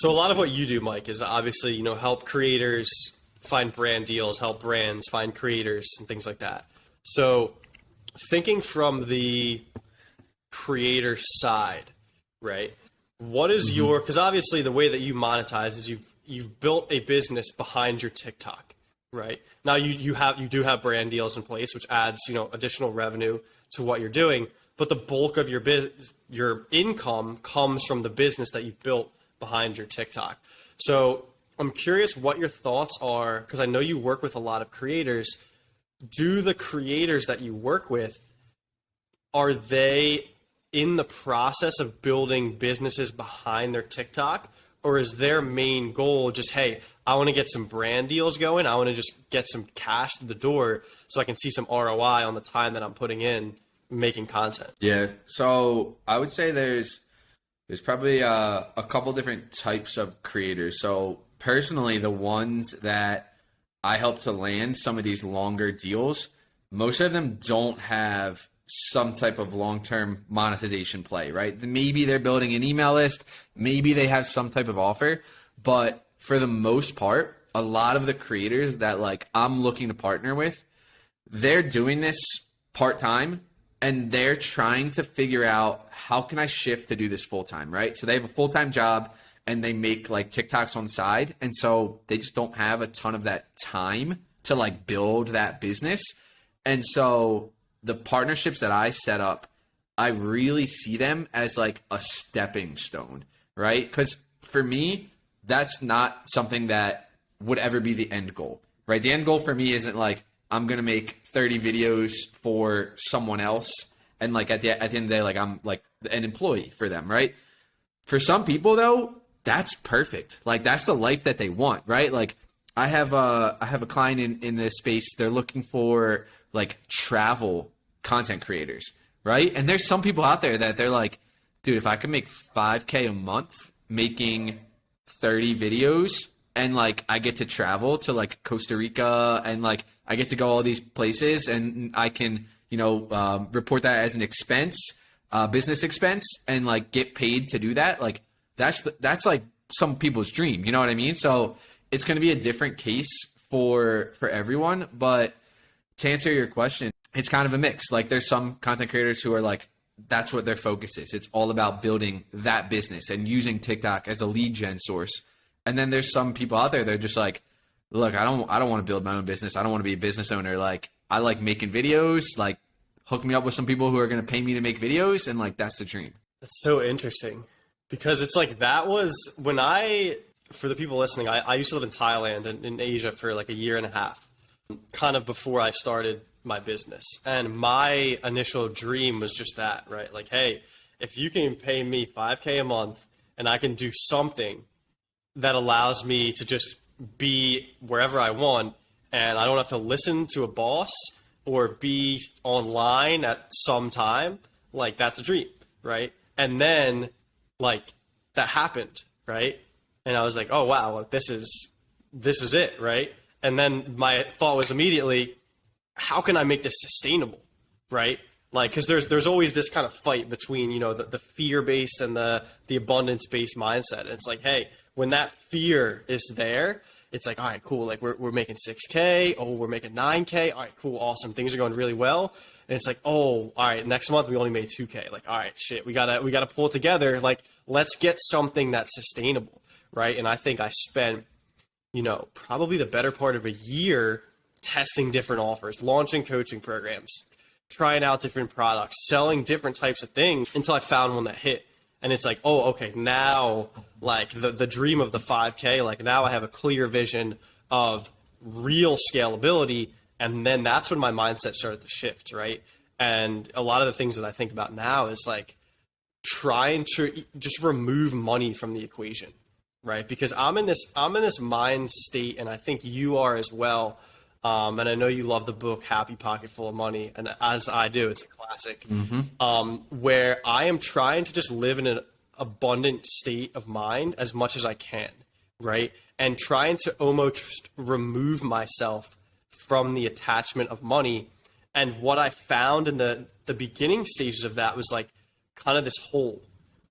So a lot of what you do, Mike, is obviously, help creators find brand deals, help brands find creators and things like that. So thinking from the creator side, right? What is your, because obviously the way that you monetize is you've built a business behind your TikTok, right? Now you do have brand deals in place, which adds, additional revenue to what you're doing, but the bulk of your income comes from the business that you've built behind your TikTok. So I'm curious what your thoughts are, because I know you work with a lot of creators. Do the creators that you work with, are they in the process of building businesses behind their TikTok? Or is their main goal just, hey, I want to get some brand deals going. I want to just get some cash to the door so I can see some ROI on the time that I'm putting in making content? Yeah. So I would say there's probably a couple different types of creators. So personally, the ones that I help to land some of these longer deals, most of them don't have some type of long-term monetization play, right? Maybe they're building an email list, maybe they have some type of offer, but for the most part, a lot of the creators that like I'm looking to partner with, they're doing this part-time and they're trying to figure out how can I shift to do this full-time, right? So they have a full-time job and they make like TikToks on the side. And so they just don't have a ton of that time to like build that business. And so the partnerships that I set up, I really see them as like a stepping stone, right? Because for me, that's not something that would ever be the end goal, right? The end goal for me isn't like, I'm going to make 30 videos for someone else. And like at the end of the day, like I'm like an employee for them, right? For some people though, that's perfect. Like that's the life that they want, right? Like I have a client in this space. They're looking for like travel content creators, right? And there's some people out there that they're like, dude, if I could make 5K a month making 30 videos and like I get to travel to like Costa Rica and like I get to go all these places and I can, report that as an expense, business expense, and like get paid to do that. Like that's like some people's dream, you know what I mean? So it's going to be a different case for everyone. But to answer your question, it's kind of a mix. Like there's some content creators who are like, that's what their focus is. It's all about building that business and using TikTok as a lead gen source. And then there's some people out there, they're just like, look, I don't want to build my own business. I don't want to be a business owner. Like I like making videos, like hook me up with some people who are going to pay me to make videos. And like, that's the dream. That's so interesting because it's like, that was when for the people listening, I used to live in Thailand and in Asia for like a year and a half, kind of before I started my business. And my initial dream was just that, right? Like, hey, if you can pay me 5K a month and I can do something that allows me to just be wherever I want and I don't have to listen to a boss or be online at some time, like that's a dream, right? And then like that happened, right? And I was like, oh wow, like, this is it, right? And then my thought was immediately, how can I make this sustainable, right? Like, because there's always this kind of fight between, the fear-based and the abundance-based mindset. And it's like, hey, when that fear is there, it's like, all right, cool. Like we're making 6K. Oh, we're making 9K. All right, cool. Awesome. Things are going really well. And it's like, oh, all right, next month we only made 2K. Like, all right, shit, we gotta pull it together. Like, let's get something that's sustainable, right? And I think I spent, probably the better part of a year testing different offers, launching coaching programs, trying out different products, selling different types of things until I found one that hit. And it's like, oh, okay, now like the dream of the 5K, like now I have a clear vision of real scalability. And then that's when my mindset started to shift, right? And a lot of the things that I think about now is like trying to just remove money from the equation, right? Because I'm in this mind state, and I think you are as well. And I know you love the book Happy Pocket Full of Money, and as I do, it's a classic. Where I am trying to just live in an abundant state of mind as much as I can, right? And trying to almost remove myself from the attachment of money. And what I found in the beginning stages of that was like kind of this hole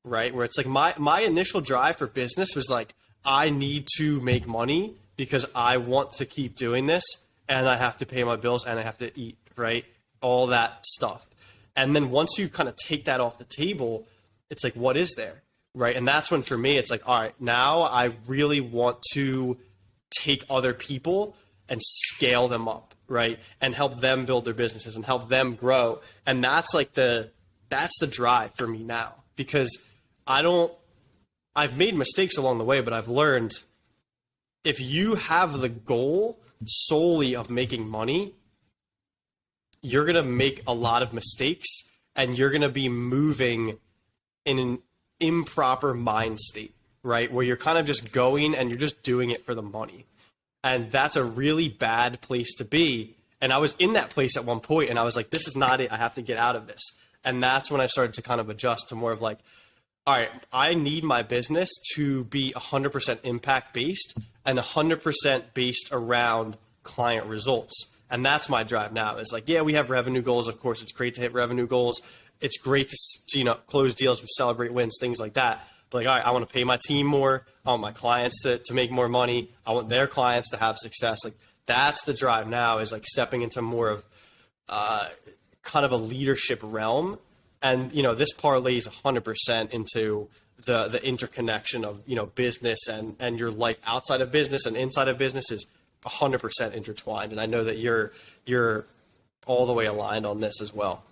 right? Where it's like my initial drive for business was like, I need to make money because I want to keep doing this and I have to pay my bills and I have to eat, right? All that stuff. And then once you kind of take that off the table, it's like, what is there, right? And that's when for me, it's like, all right, now I really want to take other people and scale them up, right? And help them build their businesses and help them grow. And that's like that's the drive for me now, because I've made mistakes along the way, but I've learned if you have the goal solely of making money, you're going to make a lot of mistakes and you're going to be moving in an improper mind state, right? Where you're kind of just going and you're just doing it for the money. And that's a really bad place to be. And I was in that place at one point and I was like, this is not it. I have to get out of this. And that's when I started to kind of adjust to more of like, all right, I need my business to be 100% impact based and 100% based around client results. And that's my drive now. It's like, yeah, we have revenue goals. Of course, it's great to hit revenue goals. It's great to close deals, celebrate wins, things like that. But like, all right, I want to pay my team more. I want my clients to make more money. I want their clients to have success. Like that's the drive now, is like stepping into more of kind of a leadership realm. And, this parlays 100% into the interconnection of, business and your life outside of business and inside of business is 100% intertwined. And I know that you're all the way aligned on this as well.